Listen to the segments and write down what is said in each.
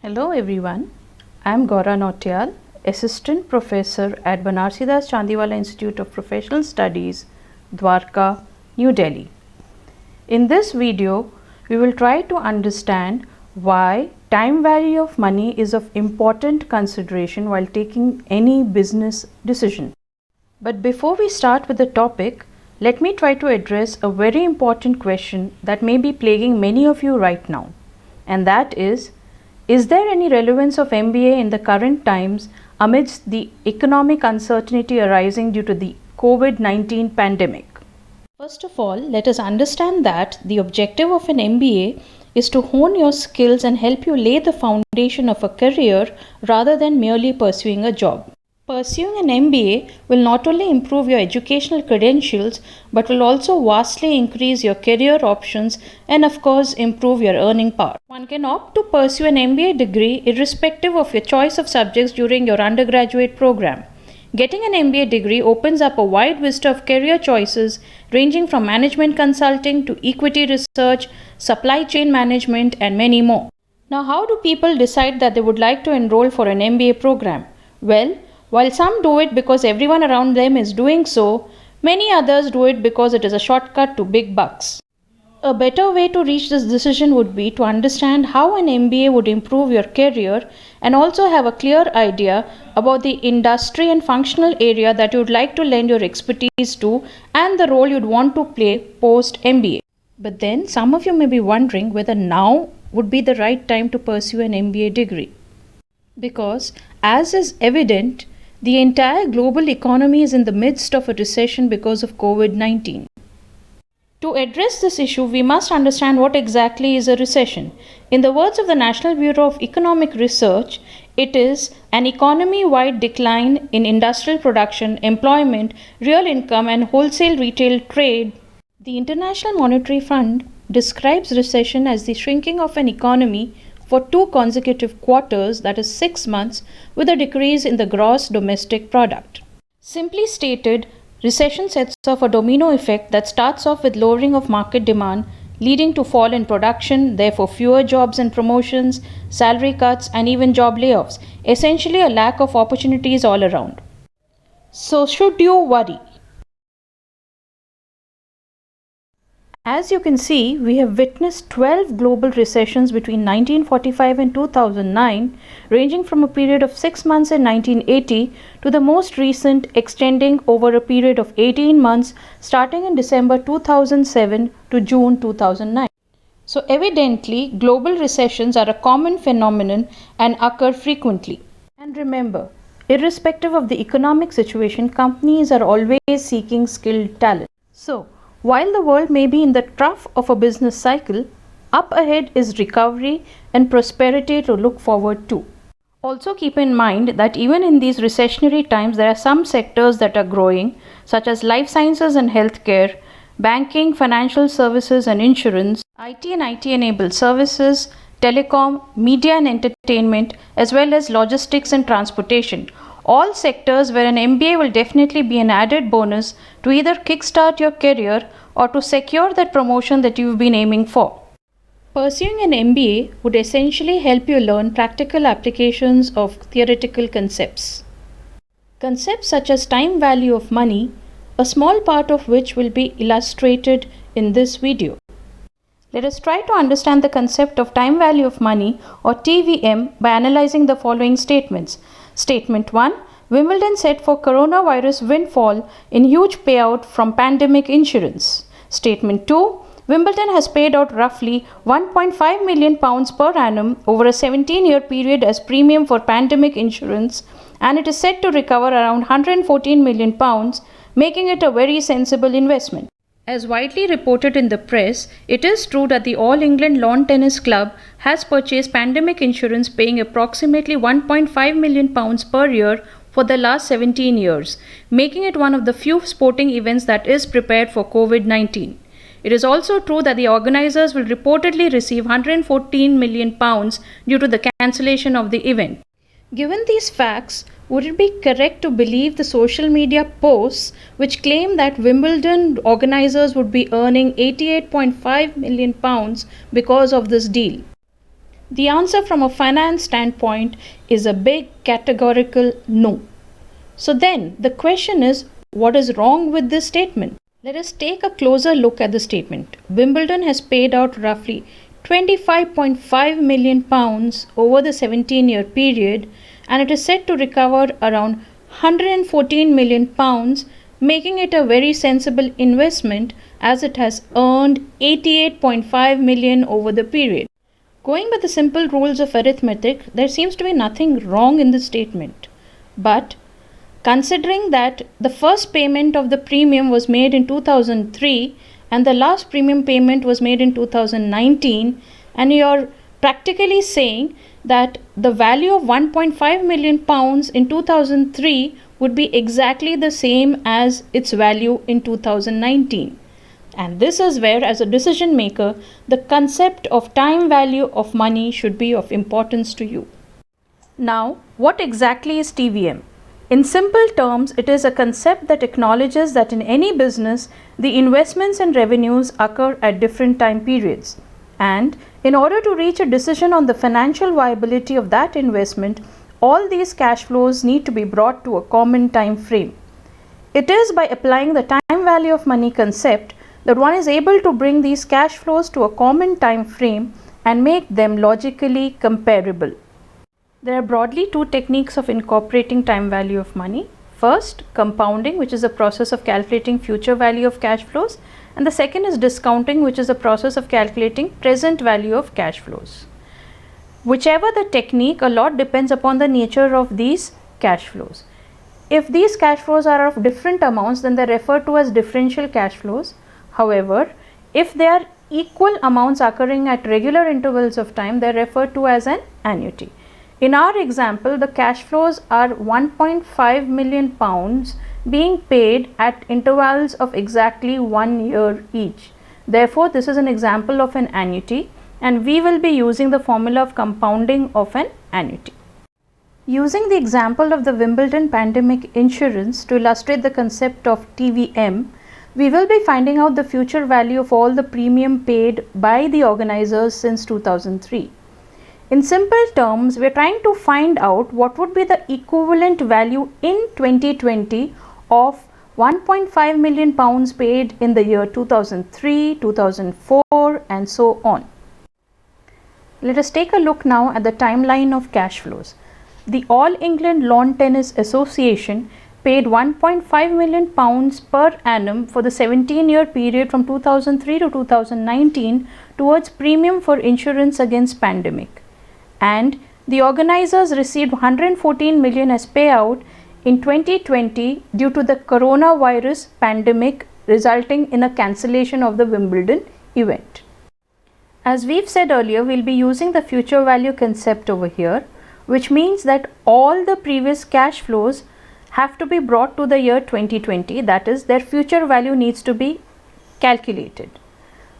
Hello everyone, I am Gaura Nautiyal, Assistant Professor at Banarsidas Chandiwala Institute of Professional Studies, Dwarka, New Delhi. In this video, we will try to understand why time value of money is of important consideration while taking any business decision. But before we start with the topic, let me try to address a very important question that may be plaguing many of you right now, and that is there any relevance of MBA in the current times amidst the economic uncertainty arising due to the COVID-19 pandemic? First of all, let us understand that the objective of an MBA is to hone your skills and help you lay the foundation of a career rather than merely pursuing a job. Pursuing an MBA will not only improve your educational credentials but will also vastly increase your career options and, of course, improve your earning power. One can opt to pursue an MBA degree irrespective of your choice of subjects during your undergraduate program. Getting an MBA degree opens up a wide vista of career choices ranging from management consulting to equity research, supply chain management, and many more. Now, how do people decide that they would like to enroll for an MBA program? Well, while some do it because everyone around them is doing so, many others do it because it is a shortcut to big bucks. A better way to reach this decision would be to understand how an MBA would improve your career and also have a clear idea about the industry and functional area that you would like to lend your expertise to and the role you'd want to play post MBA. But then some of you may be wondering whether now would be the right time to pursue an MBA degree. Because, as is evident, the entire global economy is in the midst of a recession because of COVID-19. To address this issue, we must understand what exactly is a recession. In the words of the National Bureau of Economic Research, it is an economy-wide decline in industrial production, employment, real income, and wholesale retail trade. The International Monetary Fund describes recession as the shrinking of an economy for 2 consecutive quarters, that is 6 months, with a decrease in the gross domestic product. Simply stated, recession sets off a domino effect that starts off with lowering of market demand, leading to fall in production, therefore fewer jobs and promotions, salary cuts, and even job layoffs, essentially a lack of opportunities all around. So should you worry? As you can see, we have witnessed 12 global recessions between 1945 and 2009, ranging from a period of 6 months in 1980 to the most recent extending over a period of 18 months starting in December 2007 to June 2009. So evidently, global recessions are a common phenomenon and occur frequently. And remember, irrespective of the economic situation, companies are always seeking skilled talent. So, while the world may be in the trough of a business cycle, up ahead is recovery and prosperity to look forward to. Also keep in mind that even in these recessionary times, there are some sectors that are growing, such as life sciences and healthcare, banking, financial services and insurance, IT and IT-enabled services, telecom, media and entertainment, as well as logistics and transportation. All sectors where an MBA will definitely be an added bonus to either kickstart your career or to secure that promotion that you've been aiming for. Pursuing an MBA would essentially help you learn practical applications of theoretical concepts. Concepts such as time value of money, a small part of which will be illustrated in this video. Let us try to understand the concept of time value of money or TVM by analyzing the following statements. Statement 1. Wimbledon set for coronavirus windfall in huge payout from pandemic insurance. Statement 2. Wimbledon has paid out roughly £1.5 million per annum over a 17-year period as premium for pandemic insurance, and it is set to recover around £114 million, making it a very sensible investment. As widely reported in the press, it is true that the All England Lawn Tennis Club has purchased pandemic insurance paying approximately £1.5 million per year for the last 17 years, making it one of the few sporting events that is prepared for COVID-19. It is also true that the organizers will reportedly receive £114 million due to the cancellation of the event. Given these facts, would it be correct to believe the social media posts which claim that Wimbledon organizers would be earning £88.5 million because of this deal? The answer from a finance standpoint is a big categorical no. So then the question is, what is wrong with this statement? Let us take a closer look at the statement. Wimbledon has paid out roughly £25.5 million over the 17-year period, and it is said to recover around £114 million, making it a very sensible investment as it has earned £88.5 million over the period. Going by the simple rules of arithmetic, there seems to be nothing wrong in this statement. But considering that the first payment of the premium was made in 2003 and the last premium payment was made in 2019, and you're practically saying that the value of £1.5 million in 2003 would be exactly the same as its value in 2019. And this is where, as a decision maker, the concept of time value of money should be of importance to you. Now, what exactly is TVM? In simple terms, it is a concept that acknowledges that in any business, the investments and revenues occur at different time periods. And in order to reach a decision on the financial viability of that investment, all these cash flows need to be brought to a common time frame. It is by applying the time value of money concept that one is able to bring these cash flows to a common time frame and make them logically comparable. There are broadly two techniques of incorporating time value of money. First, compounding, which is the process of calculating future value of cash flows, and the second is discounting, which is the process of calculating present value of cash flows. Whichever the technique, a lot depends upon the nature of these cash flows. If these cash flows are of different amounts, then they are referred to as differential cash flows. However, if they are equal amounts occurring at regular intervals of time, they are referred to as an annuity. In our example, the cash flows are £1.5 million being paid at intervals of exactly 1 year each. Therefore, this is an example of an annuity, and we will be using the formula of compounding of an annuity. Using the example of the Wimbledon pandemic insurance to illustrate the concept of TVM, we will be finding out the future value of all the premium paid by the organizers since 2003. In simple terms, we are trying to find out what would be the equivalent value in 2020 of £1.5 million paid in the year 2003, 2004 and so on. Let us take a look now at the timeline of cash flows. The All England Lawn Tennis Association paid £1.5 million per annum for the 17-year period from 2003 to 2019 towards premium for insurance against pandemic. And the organizers received $114 million as payout in 2020 due to the coronavirus pandemic, resulting in a cancellation of the Wimbledon event. As we've said earlier, we'll be using the future value concept over here, which means that all the previous cash flows have to be brought to the year 2020, that is, their future value needs to be calculated.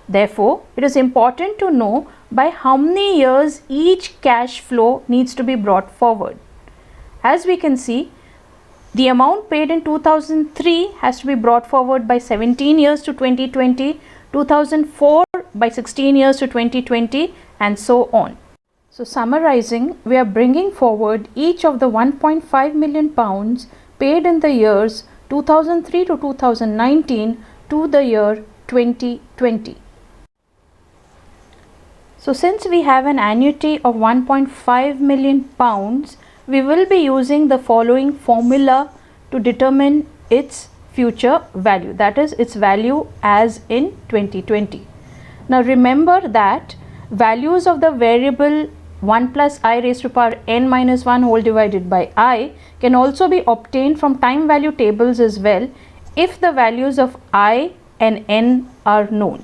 Therefore, it is important to know by how many years each cash flow needs to be brought forward. As we can see, the amount paid in 2003 has to be brought forward by 17 years to 2020, 2004 by 16 years to 2020 and so on. So summarizing, we are bringing forward each of the £1.5 million paid in the years 2003 to 2019 to the year 2020. So since we have an annuity of £1.5 million, we will be using the following formula to determine its future value, that is its value as in 2020. Now remember that values of the variable 1 plus I raised to power n minus 1 whole divided by I can also be obtained from time value tables as well if the values of I and n are known.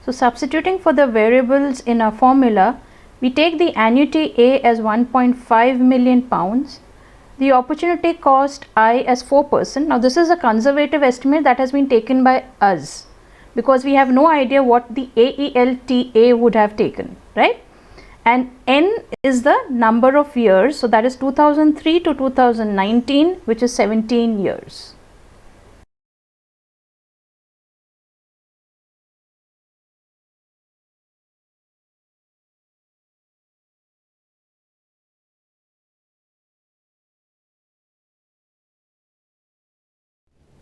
So substituting for the variables in our formula, we take the annuity A as £1.5 million, the opportunity cost I as 4%. Now this is a conservative estimate that has been taken by us because we have no idea what the AELTA would have taken, right? And N is the number of years, so that is 2003 to 2019, which is 17 years.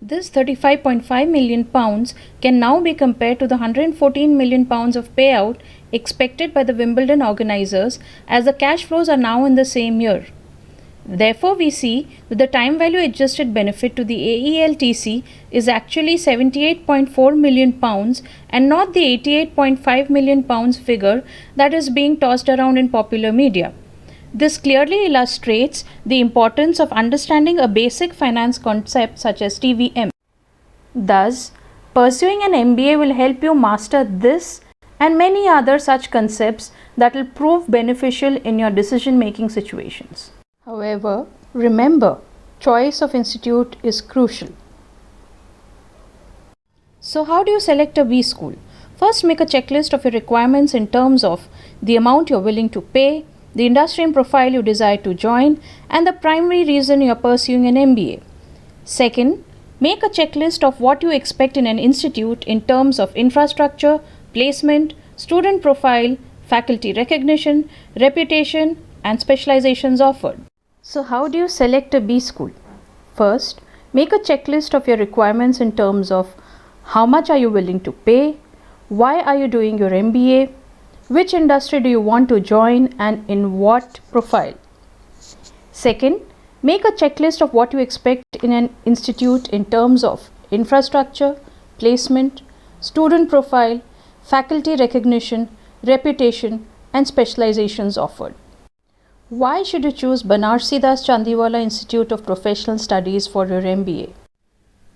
This £35.5 million can now be compared to the £114 million of payout expected by the Wimbledon organisers, as the cash flows are now in the same year. Therefore, we see that the time value adjusted benefit to the AELTC is actually £78.4 million and not the £88.5 million figure that is being tossed around in popular media. This clearly illustrates the importance of understanding a basic finance concept such as TVM. Thus, pursuing an MBA will help you master this and many other such concepts that will prove beneficial in your decision-making situations. However, remember, choice of institute is crucial. So how do you select a B school? First, make a checklist of your requirements in terms of the amount you're willing to pay, the industry and profile you desire to join, and the primary reason you are pursuing an MBA. Second, make a checklist of what you expect in an institute in terms of infrastructure, placement, student profile, faculty recognition, reputation, and specializations offered. So how do you select a B school? First, make a checklist of your requirements in terms of how much are you willing to pay, why are you doing your MBA, which industry do you want to join and in what profile. Second, make a checklist of what you expect in an institute in terms of infrastructure, placement, student profile, faculty recognition, reputation, and specializations offered. Why should you choose Banarsi Das Chandiwala Institute of Professional Studies for your MBA?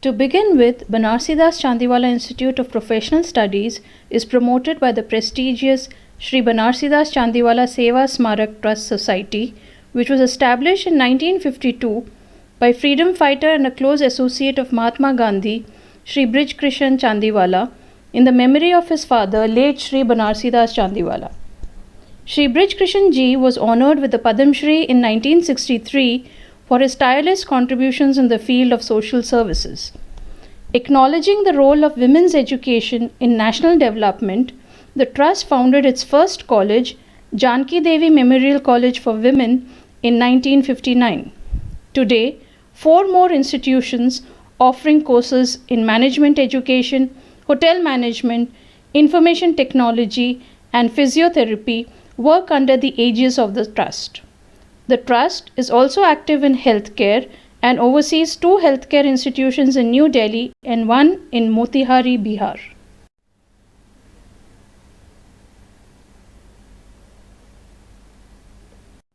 To begin with, Banarsi Das Chandiwala Institute of Professional Studies is promoted by the prestigious Shri Banarsi Das Chandiwala Seva Smarak Trust Society, which was established in 1952 by freedom fighter and a close associate of Mahatma Gandhi, Shri Brij Krishan Chandiwala, in the memory of his father, late Shri Banarsi Das Chandiwala. Shri Brij Krishan Ji was honoured with the Padam Shri in 1963 for his tireless contributions in the field of social services. Acknowledging the role of women's education in national development, the Trust founded its first college, Janki Devi Memorial College for Women, in 1959. Today, 4 more institutions offering courses in management education, hotel management, information technology, and physiotherapy work under the aegis of the Trust. The Trust is also active in healthcare and oversees 2 healthcare institutions in New Delhi and 1 in Motihari, Bihar.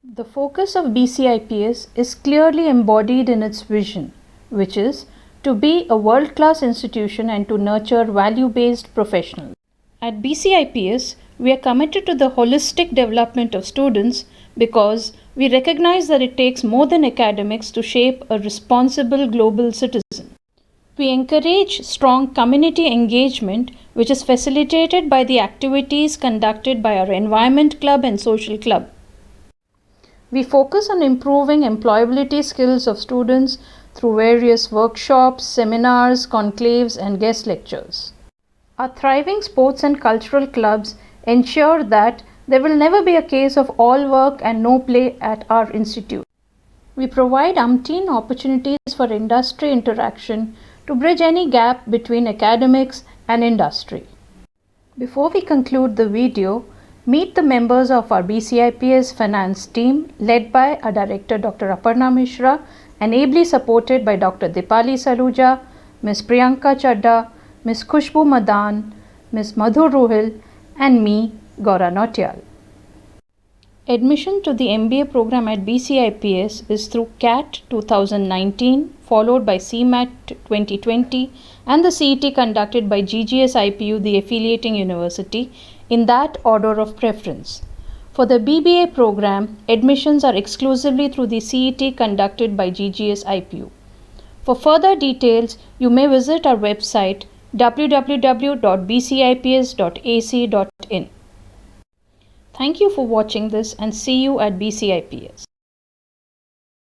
The focus of BCIPS is clearly embodied in its vision, which is to be a world-class institution and to nurture value-based professionals. At BCIPS, we are committed to the holistic development of students because we recognize that it takes more than academics to shape a responsible global citizen. We encourage strong community engagement, which is facilitated by the activities conducted by our Environment Club and Social Club. We focus on improving employability skills of students through various workshops, seminars, conclaves, and guest lectures. Our thriving sports and cultural clubs ensure that there will never be a case of all work and no play at our institute. We provide umpteen opportunities for industry interaction to bridge any gap between academics and industry. Before we conclude the video, meet the members of our BCIPS finance team led by our director Dr. Aparna Mishra and ably supported by Dr. Dipali Saluja, Ms. Priyanka Chadda, Ms. Khushbu Madan, Ms. Madhu Ruhil, and me, Gaura Nautiyal. Admission to the MBA program at BCIPS is through CAT 2019, followed by CMAT 2020 and the CET conducted by GGS IPU, the affiliating university, in that order of preference. For the BBA program, admissions are exclusively through the CET conducted by GGS IPU. For further details, you may visit our website www.bcips.ac.in. Thank you for watching this and see you at BCIPS.